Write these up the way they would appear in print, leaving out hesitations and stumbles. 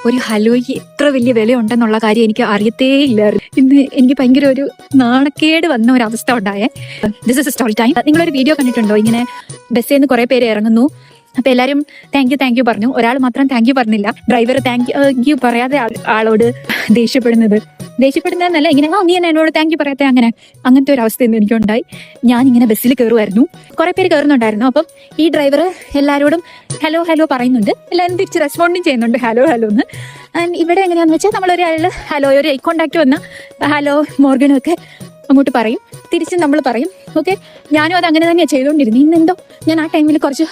ഒരു ഹലോയ്ക്ക് എത്ര വലിയ വിലയുണ്ടെന്നുള്ള കാര്യം എനിക്ക് അറിയത്തേ ഇല്ലായിരുന്നു. ഇന്ന് എനിക്ക് ഭയങ്കര ഒരു നാണക്കേട് വന്ന ഒരു അവസ്ഥ ഉണ്ടായേ. This is story time. നിങ്ങളൊരു വീഡിയോ കണ്ടിട്ടുണ്ടോ? ഇങ്ങനെ ബസ്സിൽ നിന്ന് കുറെ പേര് ഇറങ്ങുന്നു. അപ്പൊ എല്ലാരും താങ്ക് യു പറഞ്ഞു. ഒരാൾ മാത്രം താങ്ക് യു പറഞ്ഞില്ല. ഡ്രൈവർ താങ്ക് യു പറയാതെ ആളോട് ദേഷ്യപ്പെടുന്നതെന്നല്ല, ഇങ്ങനെ നീ എന്നോട് താങ്ക് യു പറയാത്ത അങ്ങനത്തെ ഒരു അവസ്ഥ എനിക്കുണ്ടായി. ഞാൻ ഇങ്ങനെ ബസ്സിൽ കയറുമായിരുന്നു. കുറെ പേര് കയറുന്നുണ്ടായിരുന്നു. അപ്പം ഈ ഡ്രൈവർ എല്ലാവരോടും ഹലോ പറയുന്നുണ്ട്. എല്ലാവരും തിരിച്ച് റെസ്പോണ്ടും ചെയ്യുന്നുണ്ട് ഹലോ എന്ന്. ഇവിടെ എങ്ങനെയാന്ന് വെച്ചാൽ നമ്മളൊരാൾ ഹലോ, ഒരു ഐ കോണ്ടാക്ട് വന്ന ഹലോ മോർഗനും ഒക്കെ അങ്ങോട്ട് പറയും, തിരിച്ച് നമ്മൾ പറയും. ഓക്കെ, ഞാനും അത് അങ്ങനെ തന്നെയാണ് ചെയ്തുകൊണ്ടിരുന്നത്. ഇന്നെന്തോ ഞാൻ ആ ടൈമിൽ കുറച്ച്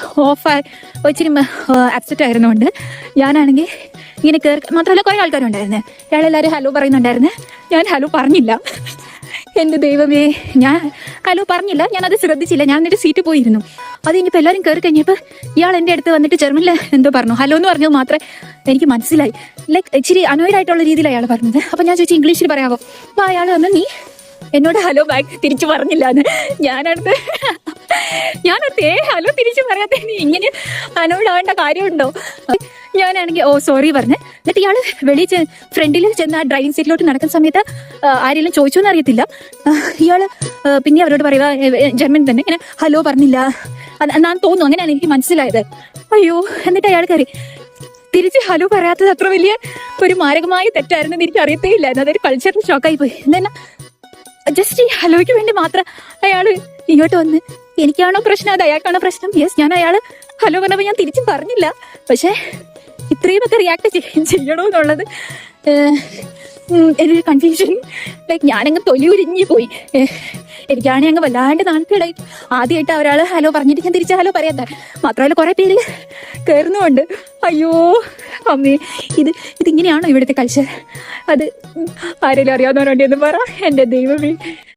ഇച്ചിരി അപ്സെറ്റ് ആയിരുന്നുകൊണ്ട് ഞാനാണെങ്കിൽ ഇങ്ങനെ മാത്രമല്ല കുറേ ആൾക്കാരുണ്ടായിരുന്നേ. ഇയാളെല്ലാവരും ഹലോ പറയുന്നുണ്ടായിരുന്നേ. ഞാൻ ഹലോ പറഞ്ഞില്ല. എൻ്റെ ദൈവമേ, ഞാൻ ഹലോ പറഞ്ഞില്ല. ഞാനത് ശ്രദ്ധിച്ചില്ല. ഞാൻ എന്നിട്ട് സീറ്റ് പോയിരുന്നു. അത് കഴിഞ്ഞപ്പോൾ എല്ലാവരും കയറി കഴിഞ്ഞപ്പോൾ ഇയാൾ എൻ്റെ അടുത്ത് വന്നിട്ട് ജർമ്മനിൽ എന്തോ പറഞ്ഞു. ഹലോ എന്ന് പറഞ്ഞത് മാത്രമേ എനിക്ക് മനസ്സിലായി. ലൈക്ക് ഇച്ചിരി അനോയിഡ് ആയിട്ടുള്ള രീതിയിൽ അയാൾ പറഞ്ഞത്. അപ്പം ഞാൻ ചോദിച്ചു ഇംഗ്ലീഷിൽ പറയാമോ? അപ്പോൾ അയാൾ വന്ന് നീ എന്നോട് ഹലോ ബാക്ക് തിരിച്ചു പറഞ്ഞില്ല എന്ന്. ഞാനടുത്ത് ഹലോ തിരിച്ചു പറയാത്ത ഇങ്ങനെ അനോയിഡ് ആവേണ്ട കാര്യമുണ്ടോ? ഞാനാണെങ്കിൽ സോറി പറഞ്ഞ്. എന്നിട്ട് ഇയാൾ വെളിയിൽ ഫ്രണ്ടിൽ ചെന്ന് ആ ഡ്രൈവിംഗ് സീറ്റിലോട്ട് നടക്കുന്ന സമയത്ത് ആരെങ്കിലും ചോദിച്ചോന്ന് അറിയത്തില്ല. ഇയാള് പിന്നെ അവരോട് പറയുക ജർമ്മൻ തന്നെ ഇങ്ങനെ ഹലോ പറഞ്ഞില്ല എന്നാണ് തോന്നുന്നു. അങ്ങനെയാണ് എനിക്ക് മനസ്സിലായത്. അയ്യോ, എന്നിട്ട് അയാൾ കയറി തിരിച്ച് ഹലോ പറയാത്തത് അത്ര വലിയ ഒരു മാരകമായ തെറ്റായിരുന്നു എനിക്ക് അറിയത്തേ ഇല്ലായിരുന്നു. അതൊരു കൾച്ചറൽ ഷോക്കായി പോയി. എന്നാ ജസ്റ്റ് ഈ ഹലോയ്ക്ക് വേണ്ടി മാത്രം അയാൾ ഇങ്ങോട്ട് വന്ന് എനിക്കാണോ പ്രശ്നം അത് അയാൾക്കാണോ പ്രശ്നം? യെസ്, ഞാൻ അയാൾ ഹലോ പറഞ്ഞപ്പോൾ ഞാൻ തിരിച്ചും പറഞ്ഞില്ല. പക്ഷെ ഇത്രയുമൊക്കെ റിയാക്ട് ചെയ്യണോ എന്നുള്ളത് ഒരു കൺഫ്യൂഷൻ. ലൈക്ക് ഞാനങ്ങ് തൊലി ഉരിഞ്ഞു പോയി. എനിക്കാണെങ്കിൽ അങ്ങ് വല്ലാണ്ട് നാണക്കേടായി. ആദ്യമായിട്ട് ഒരാൾ ഹലോ പറഞ്ഞിട്ട് ഞാൻ തിരിച്ച് ഹലോ പറയാത്ത. മാത്രമല്ല കുറെ പേര് കയറുന്നുമുണ്ട്. അയ്യോ അമ്മേ, ഇതിങ്ങനെയാണോ ഇവിടുത്തെ കൾച്ചർ? അത് ആരെങ്കിലും അറിയാവുന്നവരുണ്ടെന്ന് പറ. എൻ്റെ ദൈവമേ.